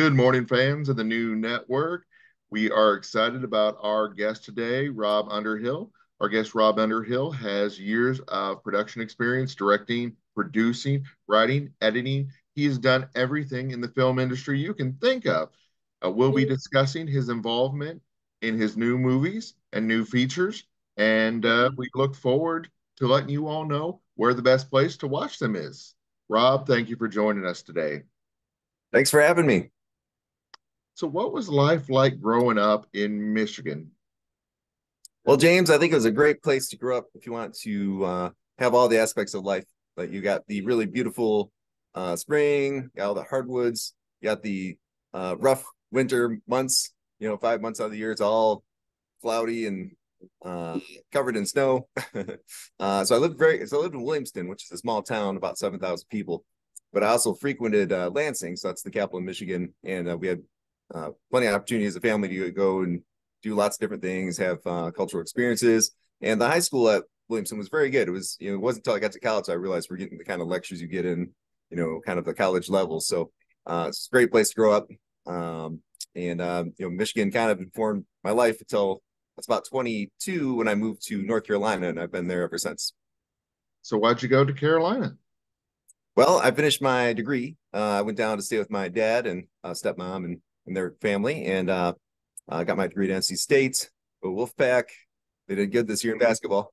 Good morning, fans of the new network. We are excited about our guest today, Rob Underhill. Our guest, Rob Underhill, has years of production experience directing, producing, writing, editing. He has done everything in the film industry you can think of. We'll be discussing his involvement in his new movies and new features, and we look forward to letting you all know where the best place to watch them is. Rob, thank you for joining us today. Thanks for having me. So, what was life like growing up in Michigan? Well, James, I think it was a great place to grow up if you want to have all the aspects of life. Like you got the really beautiful spring, got all the hardwoods, you got the rough winter months. 5 months out of the year it's all cloudy and covered in snow. So I lived in Williamston, which is a small town, about 7,000 people. But I also frequented Lansing, so that's the capital of Michigan, and we had plenty of opportunity as a family to go and do lots of different things, have cultural experiences. And the high school at Williamson was very good. It wasn't until I got to college I realized we're getting the kind of lectures you get in, kind of the college level. So it's a great place to grow up. Michigan kind of informed my life until I was about 22 when I moved to North Carolina, and I've been there ever since. So, why'd you go to Carolina? Well, I finished my degree. I went down to stay with my dad and stepmom and their family, and I got my degree at NC State. But Wolfpack, they did good this year in basketball.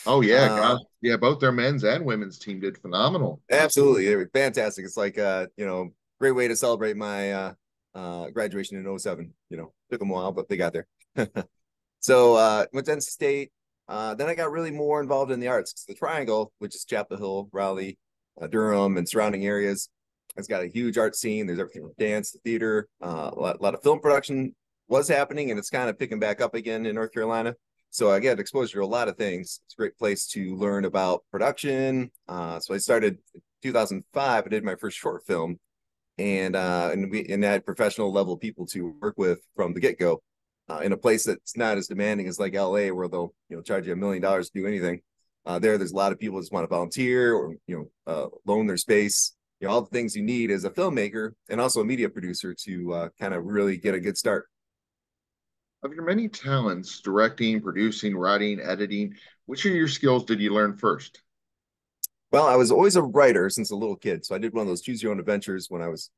Oh yeah, Uh, gosh, yeah, both their men's and women's team did phenomenal. Absolutely, they were fantastic. It's like great way to celebrate my graduation in '07. Took them a while, but they got there. So went to NC State. Then I got really more involved in the arts. The Triangle, which is Chapel Hill, Raleigh, Durham, and surrounding areas, it's got a huge art scene. There's everything from dance to theater. A lot of film production was happening, and it's kind of picking back up again in North Carolina. So I get exposure to a lot of things. It's a great place to learn about production. So I started in 2005. I did my first short film, and I had professional level people to work with from the get go. In a place that's not as demanding as like LA, where they'll charge you $1 million to do anything. There's a lot of people that just want to volunteer or loan their space. All the things you need as a filmmaker and also a media producer to kind of really get a good start. Of your many talents, directing, producing, writing, editing, which of your skills did you learn first? Well, I was always a writer since a little kid, so I did one of those choose your own adventures when I was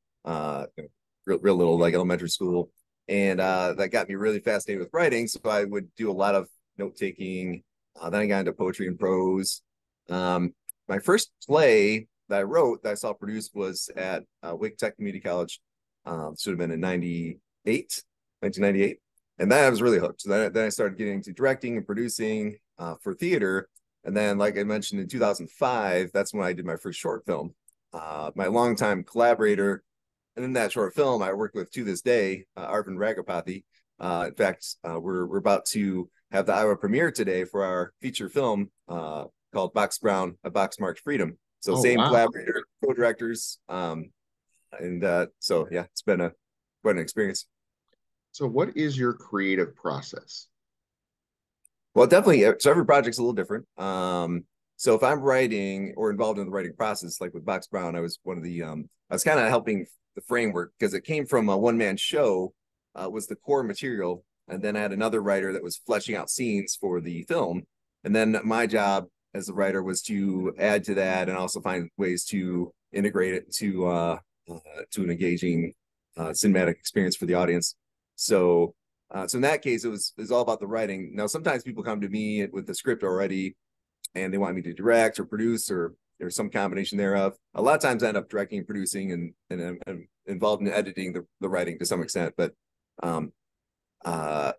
real little, like elementary school, and that got me really fascinated with writing. So I would do a lot of note taking. Then I got into poetry and prose. My first play that I wrote that I saw produced was at Wake Tech Community College. Should have been in 1998. And then I was really hooked. So then I started getting into directing and producing for theater. And then, like I mentioned, in 2005, that's when I did my first short film. My longtime collaborator, and in that short film, I worked with to this day, Arvind Ragapathy. In fact, we're about to have the Iowa premiere today for our feature film called Box Brown, A Box Marked Freedom. So Oh same wow. collaborator, co-directors. So yeah, it's been quite an experience. So, what is your creative process? Well, definitely. So every project's a little different. So if I'm writing or involved in the writing process, like with Box Brown, I was one of the I was kind of helping the framework because it came from a one man show, was the core material, and then I had another writer that was fleshing out scenes for the film, and then my job as a writer was to add to that and also find ways to integrate it to an engaging cinematic experience for the audience. So in that case, it was all about the writing. Now, sometimes people come to me with the script already, and they want me to direct or produce or some combination thereof. A lot of times, I end up directing and producing, and I'm involved in editing the writing to some extent. But um, uh,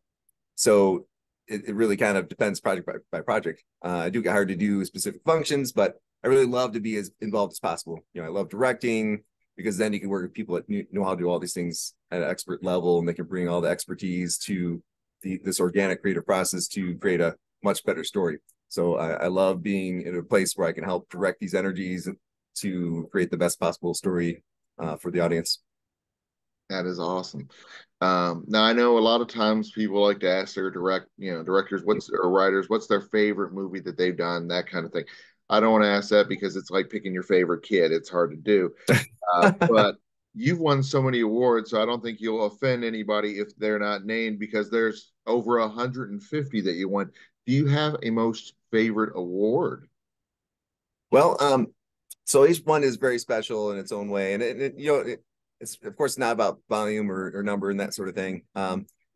so it really kind of depends project by project. I do get hired to do specific functions, but I really love to be as involved as possible. I love directing because then you can work with people that know how to do all these things at an expert level, and they can bring all the expertise to this organic creative process to create a much better story. So I love being in a place where I can help direct these energies to create the best possible story for the audience. That is awesome. Now, I know a lot of times people like to ask their directors, or writers, what's their favorite movie that they've done, that kind of thing. I don't want to ask that because it's like picking your favorite kid. It's hard to do. But you've won so many awards, so I don't think you'll offend anybody if they're not named because there's over 150 that you won. Do you have a most favorite award? Well, so each one is very special in its own way, and it's of course not about volume or number and that sort of thing.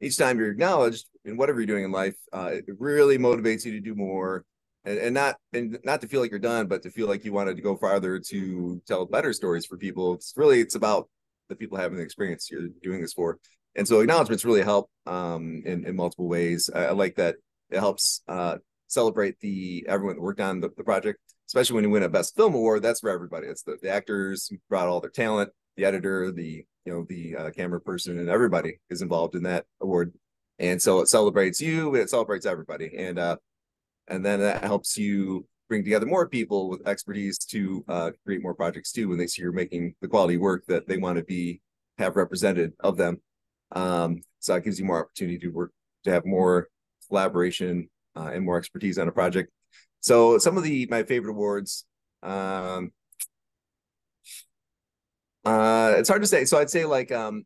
Each time you're acknowledged in whatever you're doing in life, it really motivates you to do more, and not to feel like you're done, but to feel like you wanted to go farther to tell better stories for people. It's about the people having the experience you're doing this for, and so acknowledgments really help in multiple ways. I like that it helps celebrate everyone that worked on the project, especially when you win a best film award. That's for everybody. It's the actors who brought all their talent, the editor, the camera person, and everybody is involved in that award. And so it celebrates you, it celebrates everybody, and then that helps you bring together more people with expertise to create more projects too when they see you're making the quality work that they want to have represented of them. So it gives you more opportunity to have more collaboration and more expertise on a project. So some of my favorite awards, it's hard to say. So I'd say like one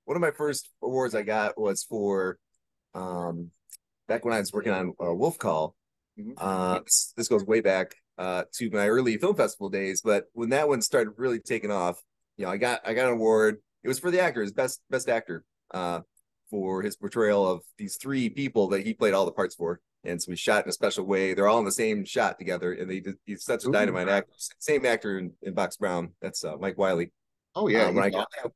of my first awards I got was for back when I was working on Wolf Call. This goes way back to my early film festival days, but when that one started really taking off, I got an award. It was for the actor, his best actor, for his portrayal of these three people that he played all the parts for. And so we shot in a special way. They're all in the same shot together, and he's such a dynamite actor. Same actor in Box Brown. That's Mike Wiley. Oh yeah, When I got that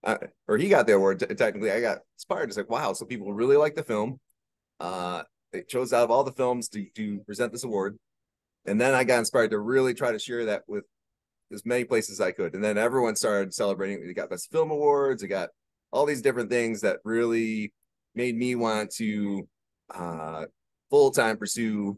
award, or he got the award, technically, I got inspired. It's like, wow, so people really like the film. They chose out of all the films to present this award. And then I got inspired to really try to share that with as many places as I could. And then everyone started celebrating. We got best film awards. We got all these different things that really made me want to full-time pursue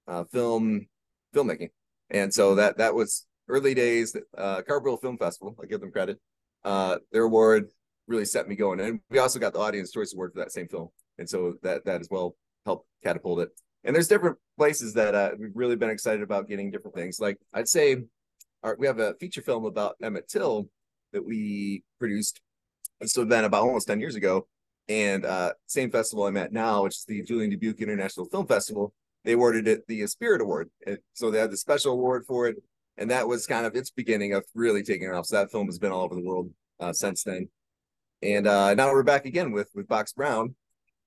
filmmaking. And so that was early days. Carbrill Film Festival, I give them credit. Their award really set me going. And we also got the Audience Choice Award for that same film. And so that as well helped catapult it. And there's different places that we've really been excited about getting different things. Like I'd say we have a feature film about Emmett Till that we produced. It's been about almost 10 years ago. And same festival I'm at now, which is the Julien Dubuque International Film Festival, they awarded it the Spirit Award. So they had the special award for it. And that was kind of its beginning of really taking off. So that film has been all over the world since then. And now we're back again with Box Brown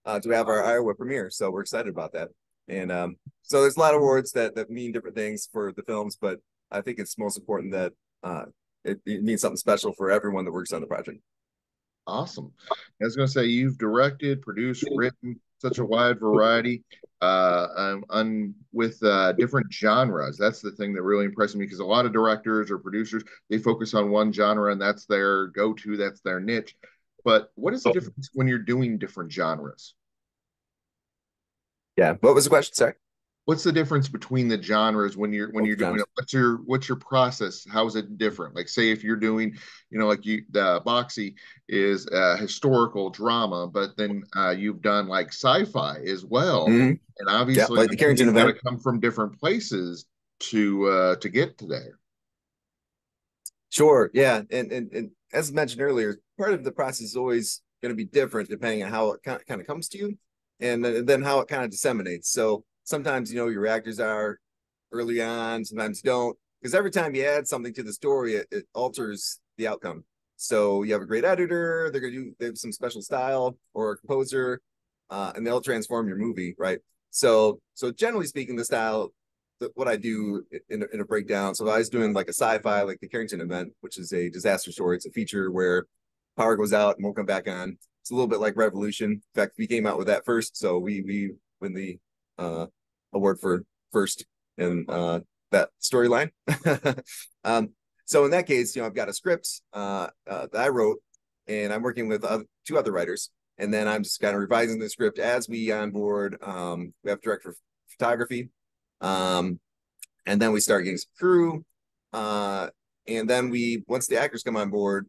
to have our Iowa premiere. So we're excited about that. And so there's a lot of awards that mean different things for the films, but I think it's most important that it means something special for everyone that works on the project. Awesome. I was going to say you've directed, produced, written such a wide variety with different genres. That's the thing that really impresses me because a lot of directors or producers, they focus on one genre and that's their go-to, that's their niche. But what is the difference when you're doing different genres? Yeah. What was the question? Sorry. What's the difference between the genres when you're doing it? What's your process? How is it different? Like say if you're doing, like the Boxy is historical drama, but then you've done like sci-fi as well. Mm-hmm. And obviously like the Carrington you've got event. to come from different places to get to there. Sure. Yeah. And as mentioned earlier, part of the process is always going to be different depending on how it kind of comes to you and then how it kind of disseminates. So sometimes, your actors are early on, sometimes you don't, because every time you add something to the story, it alters the outcome. So you have a great editor, they have some special style or a composer, and they'll transform your movie, right? So generally speaking, the style, what I do in a breakdown. So I was doing like a sci-fi, like the Carrington event, which is a disaster story. It's a feature where power goes out and won't come back on. It's a little bit like Revolution. In fact, we came out with that first, so we win the award for first in that storyline. So in that case, I've got a script that I wrote, and I'm working with two other writers, and then I'm just kind of revising the script as we onboard. We have director of photography, and then we start getting some crew, and then once the actors come on board,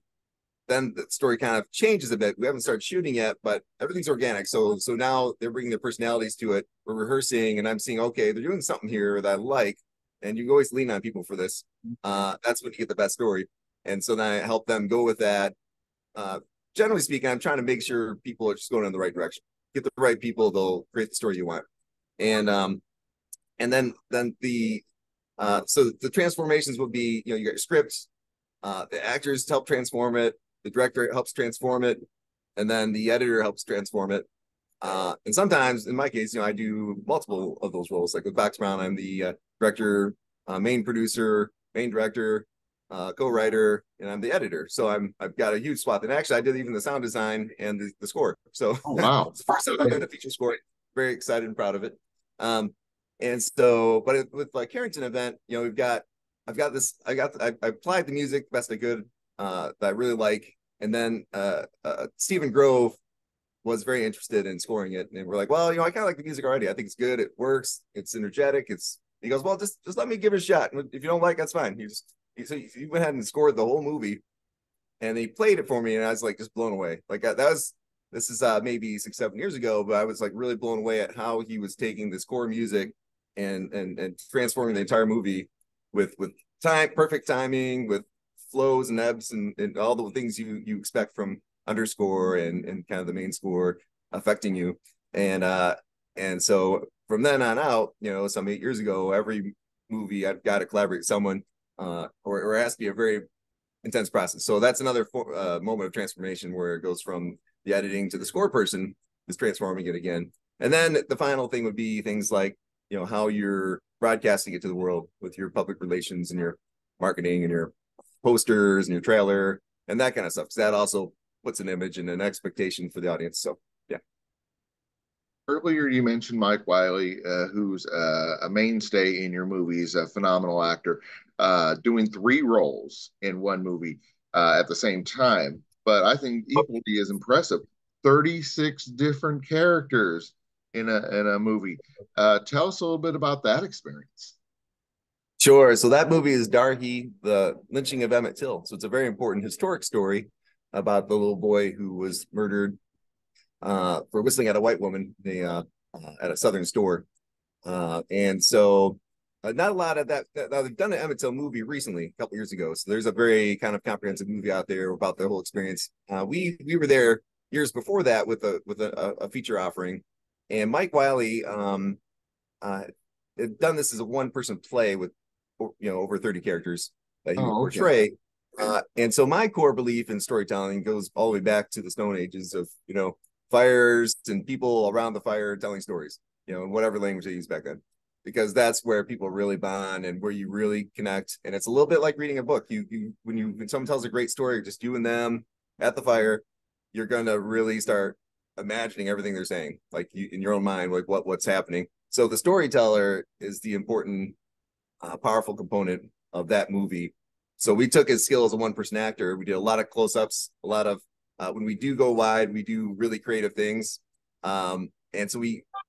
then the story kind of changes a bit. We haven't started shooting yet, but everything's organic. So now they're bringing their personalities to it. We're rehearsing, and I'm seeing, okay, they're doing something here that I like, and you always lean on people for this. That's when you get the best story. And so then I help them go with that. Uh, Generally speaking, I'm trying to make sure people are just going in the right direction. Get the right people, they'll create the story you want. And then the so the transformations would be, you got your script, the actors help transform it, the director helps transform it, and then the editor helps transform it. And sometimes, in my case, I do multiple of those roles. Like with Box Brown, I'm the director, main producer, main director, co-writer, and I'm the editor. So I've got a huge swath. And actually, I did even the sound design and the score. So Oh, wow. it's the first time I've done a feature score. Very excited and proud of it. And so, but with like Carrington event, I've got this, I applied the music best I could, that I really like. And then Stephen Grove was very interested in scoring it. And we're like, well, I kind of like the music already. I think it's good. It works. It's energetic. He goes, well, just let me give it a shot. And if you don't like, that's fine. So he went ahead and scored the whole movie, and he played it for me. And I was like, just blown away. Like this is maybe 6-7 years ago, but I was like really blown away at how he was taking this core music and transforming the entire movie with perfect timing, with flows and ebbs and all the things you expect from underscore and kind of the main score affecting you. And so from then on out, some 8 years ago, every movie I've got to collaborate with someone, or it has to be a very intense process. So that's another moment of transformation where it goes from the editing to the score person is transforming it again. And then the final thing would be things like, how you're broadcasting it to the world with your public relations and your marketing and your posters and your trailer and that kind of stuff. Because that also puts an image and an expectation for the audience. So, yeah. Earlier, you mentioned Mike Wiley, who's a mainstay in your movies, a phenomenal actor, doing 3 roles in one movie at the same time. But I think equally as impressive, 36 different characters in a movie. Tell us a little bit about that experience. Sure. So that movie is Darhy, the lynching of Emmett Till. So it's a very important historic story about the little boy who was murdered for whistling at a white woman at a southern store. And so not a lot of that. Now they've done an Emmett Till movie recently, a couple years ago. So there's a very kind of comprehensive movie out there about the whole experience. We were there years before that with a feature offering, and Mike Wiley had done this as a one-person play with over 30 characters that he would portray. Okay. And so my core belief in storytelling goes all the way back to the Stone Ages of fires and people around the fire telling stories, in whatever language they used back then, because that's where people really bond and where you really connect. And it's a little bit like reading a book. When someone tells a great story, just you and them at the fire, you're gonna really start imagining everything they're saying, like in your own mind, like what's happening. So the storyteller is the important, powerful component of that movie. So we took his skill as a one-person actor. We did a lot of close-ups, a lot of when we do go wide, we do really creative things. And so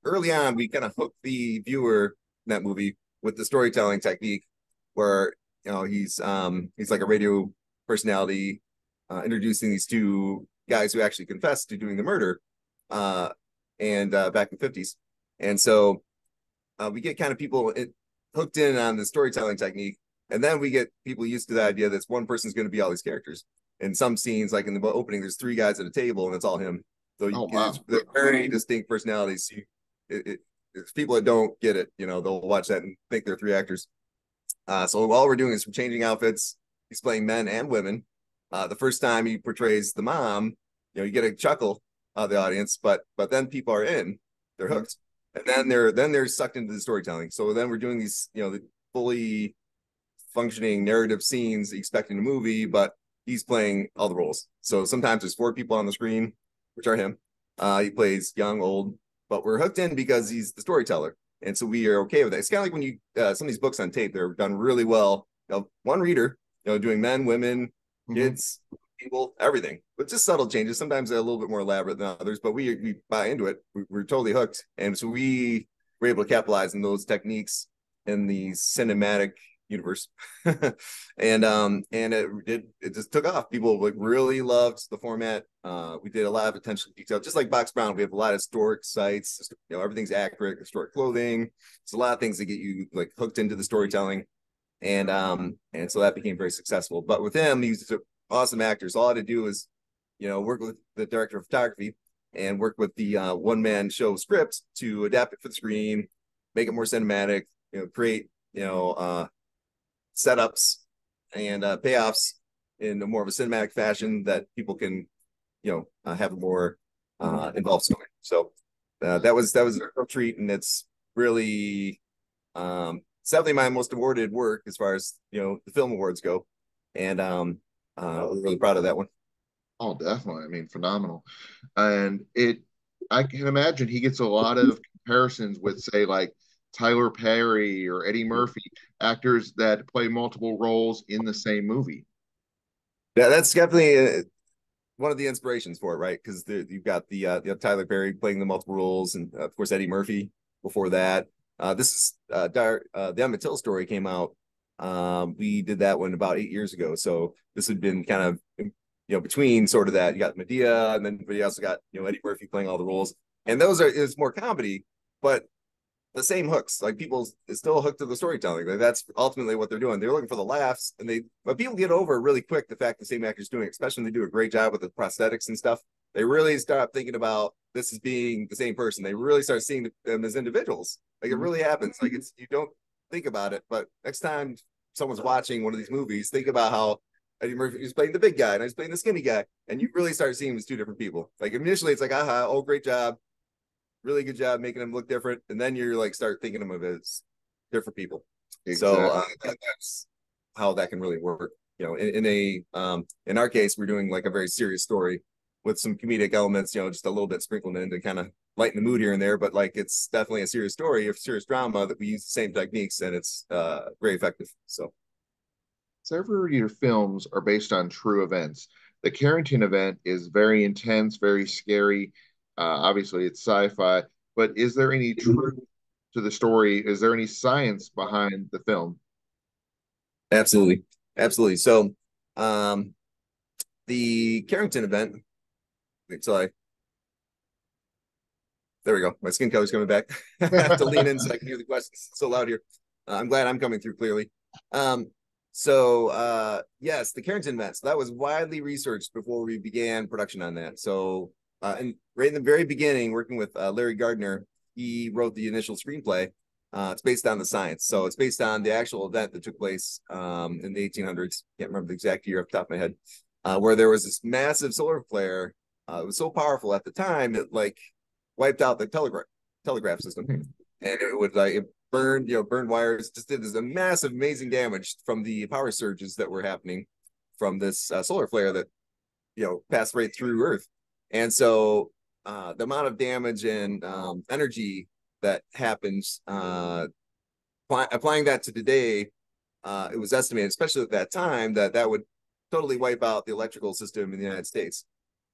early on, we kind of hooked the viewer in that movie with the storytelling technique where, he's like a radio personality, introducing these 2 guys who actually confessed to doing the murder, and back in the 50s. And so we get kind of people hooked in on the storytelling technique. And then we get people used to the idea that one person's going to be all these characters. In some scenes, like in the opening, there's 3 guys at a table and it's all him. So they're very distinct personalities. If people that don't get it, they'll watch that and think they're 3 actors. So all we're doing is changing outfits. He's playing men and women. The first time he portrays the mom, you get a chuckle of the audience, but then people are they're hooked, and then they're sucked into the storytelling. So then we're doing these, the fully functioning narrative scenes expecting a movie, but he's playing all the roles. So sometimes there's 4 people on the screen, which are him. He plays young, old, but we're hooked in because he's the storyteller. And so we are okay with that. It's kind of like when you, some of these books on tape, they're done really well. One reader, doing men, women, kids, people, everything, but just subtle changes. Sometimes they're a little bit more elaborate than others, but we buy into it. We're totally hooked. And so we were able to capitalize on those techniques in the cinematic universe. and it just took off. People really loved the format. We did a lot of attention to detail, just like Box Brown. We have a lot of historic sites, everything's accurate, historic clothing. It's a lot of things that get you hooked into the storytelling. and so that became very successful. But with him, he's an awesome actor. So all I had to do was, work with the director of photography and work with the one man show script to adapt it for the screen, make it more cinematic, create setups and payoffs in a more of a cinematic fashion that people can have a more involved story. So that was a real treat, and it's really sadly my most awarded work as far as the film awards go, and we're really proud of that one. Oh, definitely. I mean, phenomenal. And I can imagine he gets a lot of comparisons with, say, like Tyler Perry or Eddie Murphy, actors that play multiple roles in the same movie. Yeah, that's definitely one of the inspirations for it, right? Because you've got the Tyler Perry playing the multiple roles, and of course Eddie Murphy before that. This is the Emmett Till story came out. We did that one about 8 years ago, so this had been kind of between sort of that. You got Medea, and then you also got Eddie Murphy playing all the roles, and those are it's more comedy, but the same hooks. Like people is still hooked to the storytelling. Like that's ultimately what they're doing. They're looking for the laughs, but people get over really quick the fact the same actor's doing it, especially when they do a great job with the prosthetics and stuff. They really start thinking about this as being the same person. They really start seeing them as individuals. Like it really happens. Like it's you don't think about it, but next time someone's watching one of these movies, think about how Eddie Murphy is playing the big guy and he's playing the skinny guy, and you really start seeing them as two different people. Like initially, it's like, aha, oh, great job, really good job making them look different, and then you're like start thinking of them as different people. So Exactly. that's how that can really work. In our case, we're doing like a very serious story with some comedic elements, just a little bit sprinkled in to kind of lighten the mood here and there. But like it's definitely a serious story, a serious drama that we use the same techniques, and it's very effective. So Several of your films are based on true events. The Carrington event is very intense, very scary. Obviously, it's sci-fi, but is there any truth to the story? Is there any science behind the film? absolutely, absolutely. So um, the Carrington event. Wait till I There we go. My skin color's coming back. I have to lean in so I can hear the questions. It's so loud here. I'm glad I'm coming through clearly. Um, yes, the Carrington event. So that was widely researched before we began production on that. So and right in the very beginning, working with Larry Gardner, he wrote the initial screenplay. It's based on the science. So it's based on the actual event that took place in the 1800s. Can't remember the exact year off the top of my head, where there was this massive solar flare. It was so powerful at the time, it like wiped out the telegraph system, and it would like it burned burned wires. Just did this massive, amazing damage from the power surges that were happening from this solar flare that passed right through Earth. And so the amount of damage and energy that happens, applying that to today, it was estimated, especially at that time, that would totally wipe out the electrical system in the United States,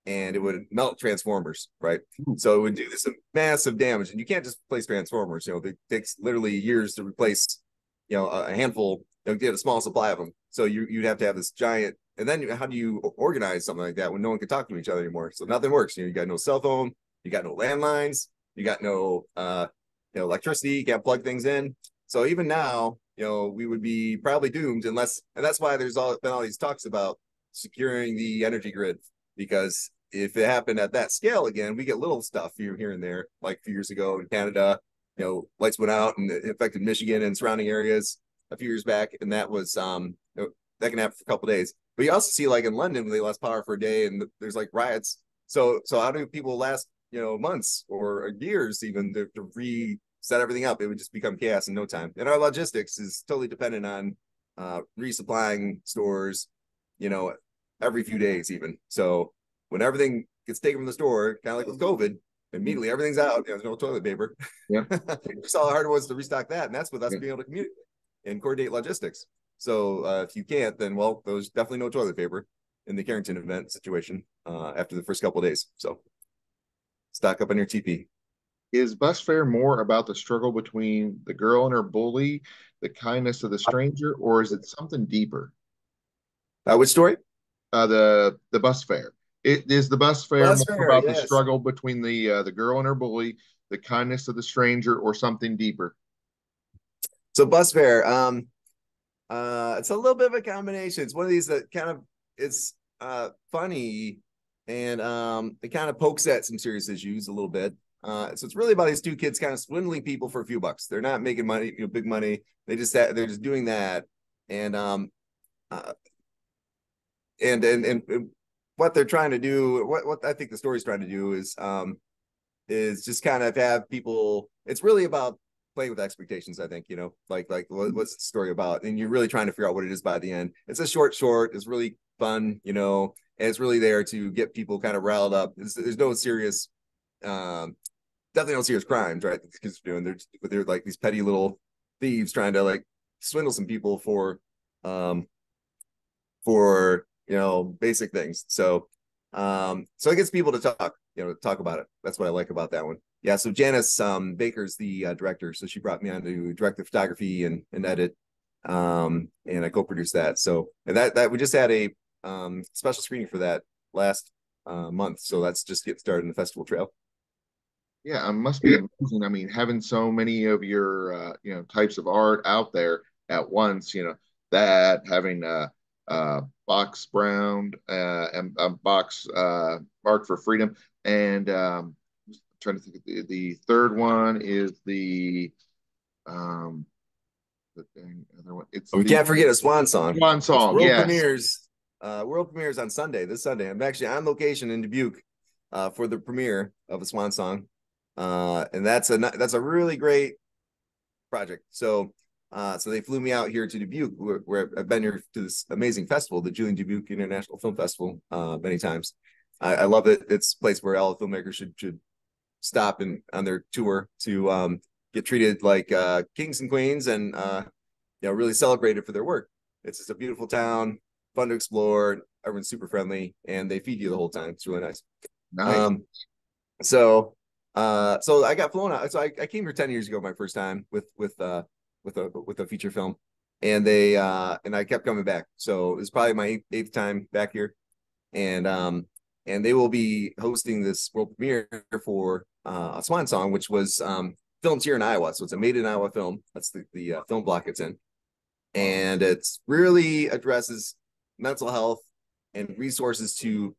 and it would melt transformers, right? So it would do this massive damage, and you can't just replace transformers. It takes literally years to replace, a handful. Get a small supply of them. So you'd have to have this giant. And then how do you organize something like that when no one can talk to each other anymore? So nothing works. You got no cell phone, you got no landlines, you got no electricity. You can't plug things in. So even now, we would be probably doomed unless, and that's why there's been all these talks about securing the energy grid, because if it happened at that scale again, we get little stuff here and there. Like a few years ago in Canada, lights went out and it affected Michigan and surrounding areas a few years back, and that was that can happen for a couple of days. But you also see like in London when they lost power for a day and there's like riots. So how do people last months or years even to reset everything up? It would just become chaos in no time. And our logistics is totally dependent on resupplying stores, every few days even. So when everything gets taken from the store, kind of like with COVID, immediately everything's out. There's no toilet paper. Yeah. Just how hard it was to restock that, and that's with us being able to communicate and coordinate logistics. So if you can't, then well, there's definitely no toilet paper in the Carrington event situation after the first couple of days. So stock up on your TP. Is bus fare more about the struggle between the girl and her bully, the kindness of the stranger, or is it something deeper? Which story? The bus fare. It is the bus fare Bus more fare, about the yes. struggle between the girl and her bully, the kindness of the stranger, or something deeper? So bus fare. It's a little bit of a combination. It's one of these that kind of it's funny and it kind of pokes at some serious issues a little bit. So it's really about these two kids kind of swindling people for a few bucks. They're not making money, big money. They're just doing that, and uh, and what they're trying to do, what I think the story's trying to do is just kind of have people. It's really about playing with expectations. I think like what's the story about, and you're really trying to figure out what it is by the end. It's a short. It's really fun, and it's really there to get people kind of riled up. There's no serious, definitely no serious crimes, right? These kids are doing. They're like these petty little thieves trying to like swindle some people um, for basic things. So it gets people to talk about it. That's what I like about that one. Yeah, so Janice Baker's the director, so she brought me on to direct the photography and edit, and I co-produced that. So and that we just had a special screening for that last month, so that's just getting started in the festival trail. Yeah, it must be amazing. I mean, having so many of your types of art out there at once, that having Box Brown and Box Mark for Freedom, and trying to think of the third one is the other one. It's We the can't forget a Swan song, Swan which song. Yes. world premieres on Sunday, this Sunday. I'm actually on location in Dubuque for the premiere of a Swan song, and that's a really great project. So they flew me out here to Dubuque, where I've been here to this amazing festival, the Julien Dubuque International Film Festival, many times. I love it. It's a place where all the filmmakers should stop and on their tour to get treated like kings and queens, and really celebrated for their work. It's just a beautiful town, fun to explore. Everyone's super friendly, and they feed you the whole time. It's really nice. Nice. Um, so I got flown out. So I came here 10 years ago, my first time with a feature film, and and I kept coming back. So it's probably my eighth time back here, and they will be hosting this world premiere for a Swan Song, which was filmed here in Iowa. So it's a made in Iowa film. That's the film block it's in, and it's really addresses mental health and resources to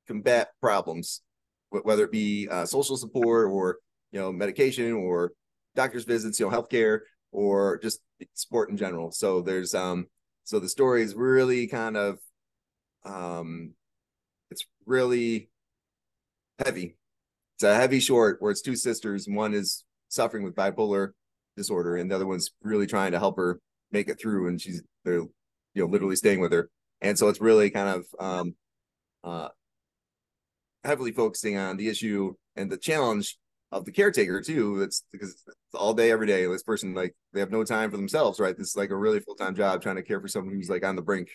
combat problems, whether it be social support or medication or doctor's visits, healthcare, or just sport in general. So so the story is really kind of it's really heavy. It's a heavy short where it's two sisters, and one is suffering with bipolar disorder, and the other one's really trying to help her make it through, and they're literally staying with her, and so it's really kind of uh, heavily focusing on the issue and the challenge of the caretaker too. That's because it's all day, every day. This person, like, they have no time for themselves, right? This is like a really full-time job trying to care for someone who's like on the brink.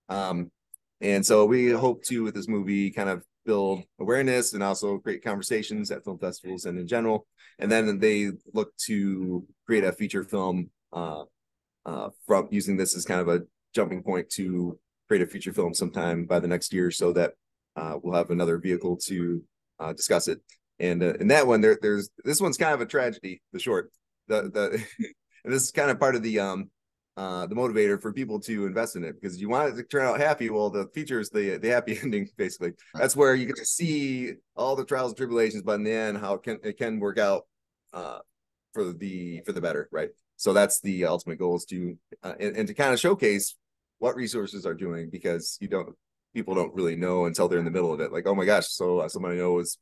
Um, and so we hope to, with this movie, kind of build awareness and also create conversations at film festivals and in general. And then they look to create a feature film from using this as kind of a jumping point to create a feature film sometime by the next year, so that we'll have another vehicle to discuss it. And in that one, there's this one's kind of a tragedy. The short, the and this is kind of part of the motivator for people to invest in it, because you want it to turn out happy. Well, the feature is the happy ending. Basically, that's where you get to see all the trials and tribulations, but in the end, how it can work out for the better, right? So that's the ultimate goal, is to and to kind of showcase what resources are doing, because people don't really know until they're in the middle of it. Like, oh my gosh, so somebody I know is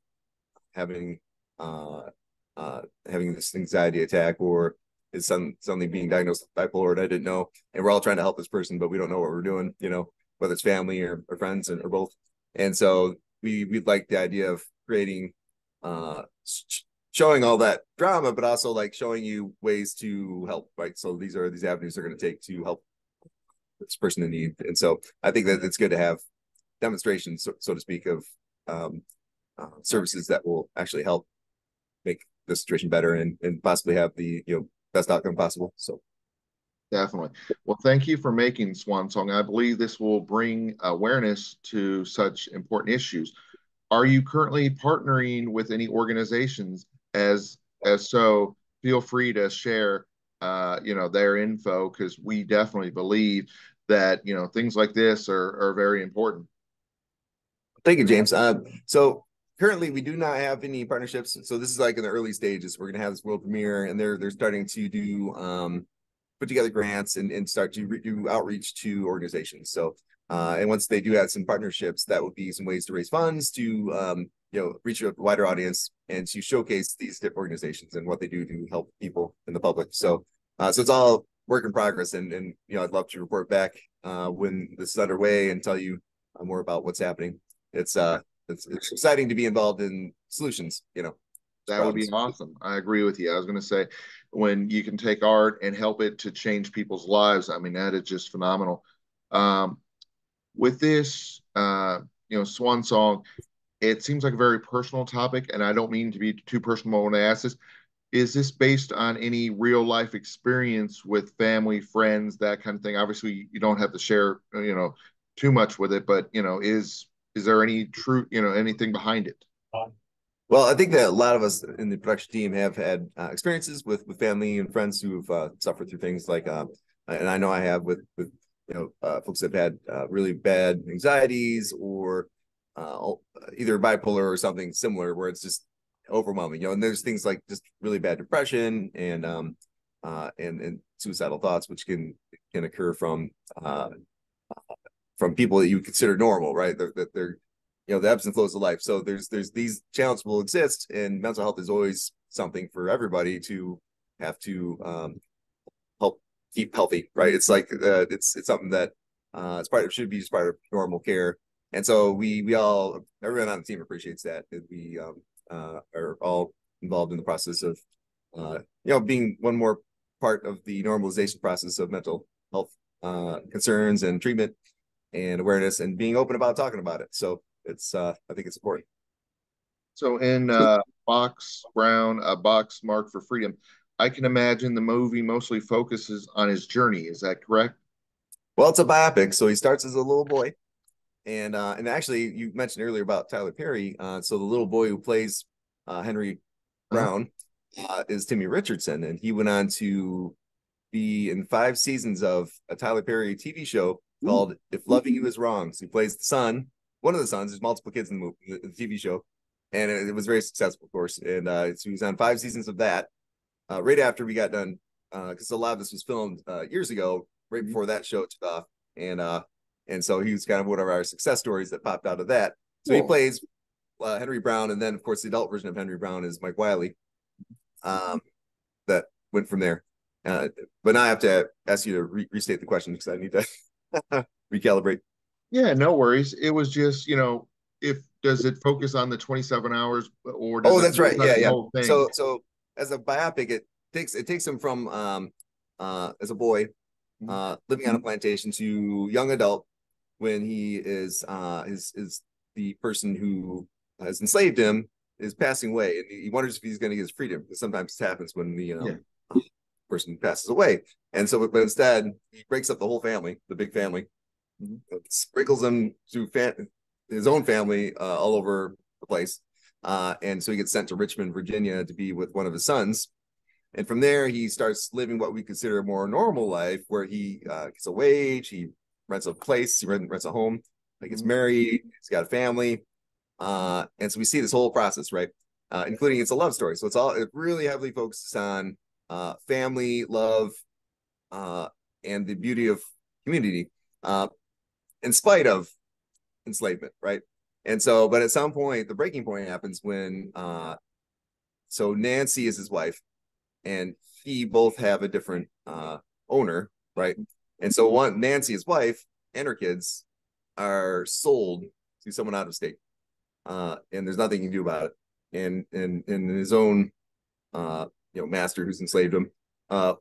having having this anxiety attack, or is suddenly being diagnosed with bipolar, and I didn't know. And we're all trying to help this person, but we don't know what we're doing, whether it's family or friends or both. And so we like the idea of creating showing all that drama, but also like showing you ways to help, right? So these avenues they're going to take to help this person in need. And so I think that it's good to have demonstrations, so to speak, of services that will actually help make the situation better, and possibly have the best outcome possible. So Definitely. Well, thank you for making Swan Song. I believe this will bring awareness to such important issues. Are you currently partnering with any organizations? As so, feel free to share their info, because we definitely believe that things like this are very important. Thank you, James. So currently we do not have any partnerships. So this is like in the early stages. We're going to have this world premiere, and they're starting to do put together grants and start to do outreach to organizations. So and once they do have some partnerships, that would be some ways to raise funds to reach a wider audience and to showcase these different organizations and what they do to help people in the public. So so it's all work in progress, and I'd love to report back when this is underway and tell you more about what's happening. It's exciting to be involved in solutions, That would be problems. awesome. I agree with you. I was going to say, when you can take art and help it to change people's lives, I mean, that is just phenomenal. Um, with this, Swan Song, it seems like a very personal topic, and I don't mean to be too personal when I ask this. Is this based on any real life experience with family, friends, that kind of thing? Obviously, you don't have to share, too much with it, but is there any true, anything behind it? Well, I think that a lot of us in the production team have had experiences with family and friends who've suffered through things like, and I know I have with folks that have had really bad anxieties or either bipolar or something similar, where it's just overwhelming. And there's things like just really bad depression and suicidal thoughts, which can occur from people that you consider normal, right? They're the ebbs and flows of life. So there's these challenges will exist, and mental health is always something for everybody to have to help keep healthy, right? It's like it's something that should be just part of normal care. And so we all, everyone on the team appreciates that we are all involved in the process of being one more part of the normalization process of mental health concerns and treatment and awareness, and being open about talking about it. So it's I think it's important. So in Box Brown, a box marked for freedom, I can imagine the movie mostly focuses on his journey. Is that correct? Well, it's a biopic, so he starts as a little boy, and actually, you mentioned earlier about Tyler Perry. So the little boy who plays Henry Huh? Brown is Timmy Richardson, and he went on to be in 5 seasons of a Tyler Perry TV show Ooh. called "If Loving You Is Wrong." So he plays the son, one of the sons. There's multiple kids in the movie, the TV show, and it was very successful, of course. And so he was on 5 seasons of that. Right after we got done, because a lot of this was filmed years ago, right before that show took off, and so he was kind of one of our success stories that popped out of that. So he Cool. plays Henry Brown, and then of course the adult version of Henry Brown is Mike Wiley. That went from there. But now I have to ask you to restate the question because I need to recalibrate. Yeah, no worries. It was just, if does it focus on the 27 hours, or does Oh, it that's focus right. on Yeah, the yeah. whole thing? So as a biopic, it takes him from as a boy Mhm. living on a plantation to young adult when he is the person who has enslaved him is passing away, and he wonders if he's going to get his freedom, because sometimes it happens when the Yeah. person passes away. And so, but instead, he breaks up the whole family, the big family, Mhm. sprinkles them to his own family all over the place. And so he gets sent to Richmond, Virginia to be with one of his sons. And from there, he starts living what we consider a more normal life, where he gets a wage, he rents a place, he rents a home, he gets Mhm. married, he's got a family. And so we see this whole process, right? Including it's a love story. So it really heavily focuses on family, love, uh, and the beauty of community, uh, in spite of enslavement, right? And so, but at some point, the breaking point happens when so Nancy is his wife, and he both have a different owner, right? And so one Nancy, his wife, and her kids are sold to someone out of state, and there's nothing he can do about it. And his own master who's enslaved him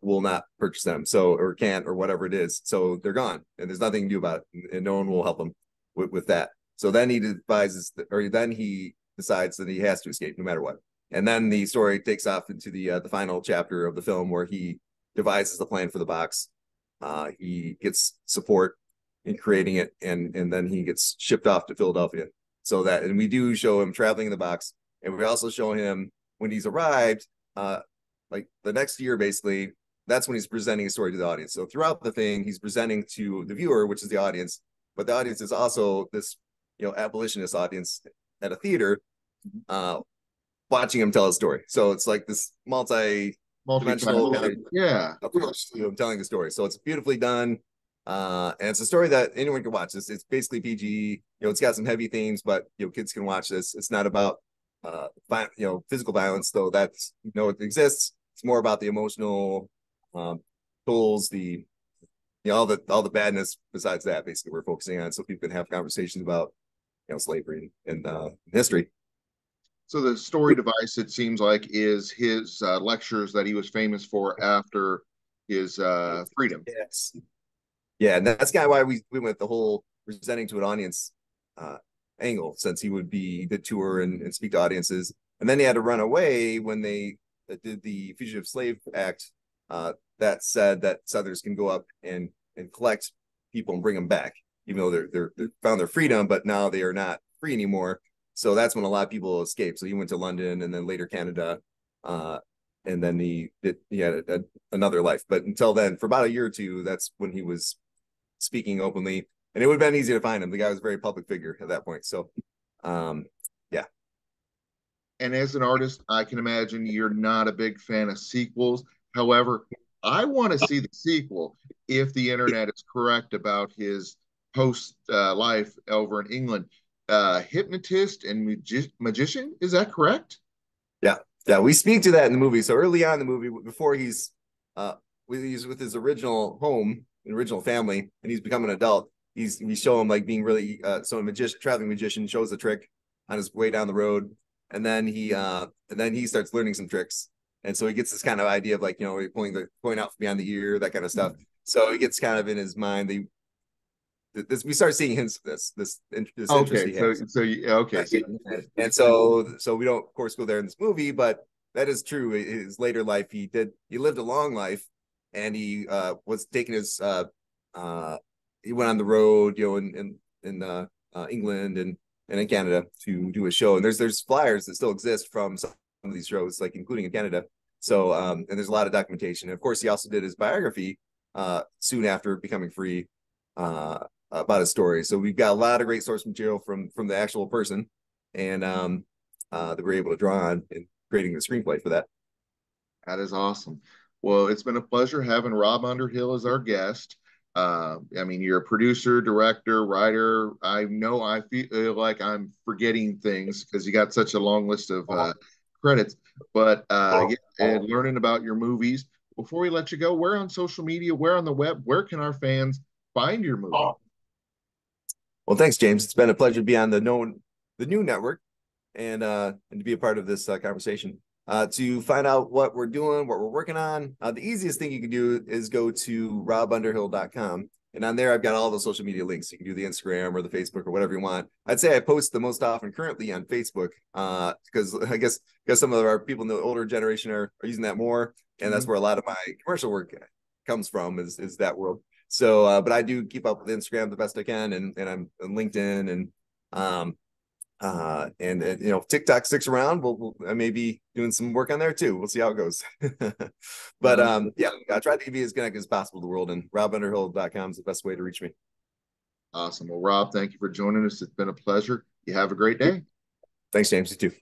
will not purchase them, so or can't or whatever it is. So they're gone, and there's nothing to do about it, and no one will help him with that. So then he devises, or then he decides that he has to escape no matter what. And then the story takes off into the final chapter of the film, where he devises the plan for the box. He gets support in creating it, and then he gets shipped off to Philadelphia. So that, and we do show him traveling in the box, and we also show him when he's arrived, like the next year, basically, that's when he's presenting a story to the audience. So throughout the thing, he's presenting to the viewer, which is the audience, but the audience is also this, abolitionist audience at a theater, uh, watching him tell a story. So it's like this multi-dimensional kind of Yeah. approach to him telling the story. So it's beautifully done. And it's a story that anyone can watch. It's basically PG. It's got some heavy themes, but kids can watch this. It's not about physical violence, though that's it exists. It's more about the emotional tools, all the badness besides that. Basically, we're focusing on so people can have conversations about slavery and history. So the story device, it seems like, is his lectures that he was famous for after his freedom. Yes. Yeah, and that's kind of why we went the whole presenting to an audience angle, since he did tour and speak to audiences, and then he had to run away when they did the Fugitive Slave Act that said that Southerners can go up and collect people and bring them back, even though they're found their freedom, but now they are not free anymore. So that's when a lot of people escaped. So he went to London and then later Canada, and then he had another life. But until then, for about a year or two, that's when he was speaking openly, and it would have been easy to find him. The guy was a very public figure at that point. So, yeah. And as an artist, I can imagine you're not a big fan of sequels. However, I want to see the sequel if the internet is correct about his post life over in England. Hypnotist and magician, is that correct? Yeah, we speak to that in the movie. So early on in the movie, before he's with his original home, original family, and he's become an adult, we show him like being really so a traveling magician shows the trick on his way down the road, and then he starts learning some tricks, and so he gets this kind of idea of like pulling out from behind the ear, that kind of stuff. So he gets kind of in his mind we start seeing hints of this interest he has. Okay. And so we don't, of course, go there in this movie, but that is true. His later life, he lived a long life, and he was taking his he went on the road, in England and in Canada to do a show. And there's flyers that still exist from some of these shows, like including in Canada. So and there's a lot of documentation. And of course, he also did his biography soon after becoming free. About his story. So we've got a lot of great source material from the actual person, and that we're able to draw on in creating the screenplay for that. That is awesome. Well, it's been a pleasure having Rob Underhill as our guest. I mean, you're a producer, director, writer. I know I feel like I'm forgetting things because you got such a long list of credits. But yeah, and learning about your movies. Before we let you go, where on social media, where on the web, where can our fans find your movie? Well, thanks, James. It's been a pleasure to be on the new network and to be a part of this conversation. To find out what we're doing, what we're working on, the easiest thing you can do is go to robunderhill.com. And on there, I've got all the social media links. You can do the Instagram or the Facebook or whatever you want. I'd say I post the most often currently on Facebook because I guess some of our people in the older generation are using that more. And that's where a lot of my commercial work comes from is that world. So, but I do keep up with Instagram the best I can, and I'm on LinkedIn and TikTok sticks around. I may be doing some work on there too. We'll see how it goes. But yeah, I try to be as connected as possible to the world, and robunderhill.com is the best way to reach me. Awesome. Well, Rob, thank you for joining us. It's been a pleasure. You have a great day. Thanks, James. You too.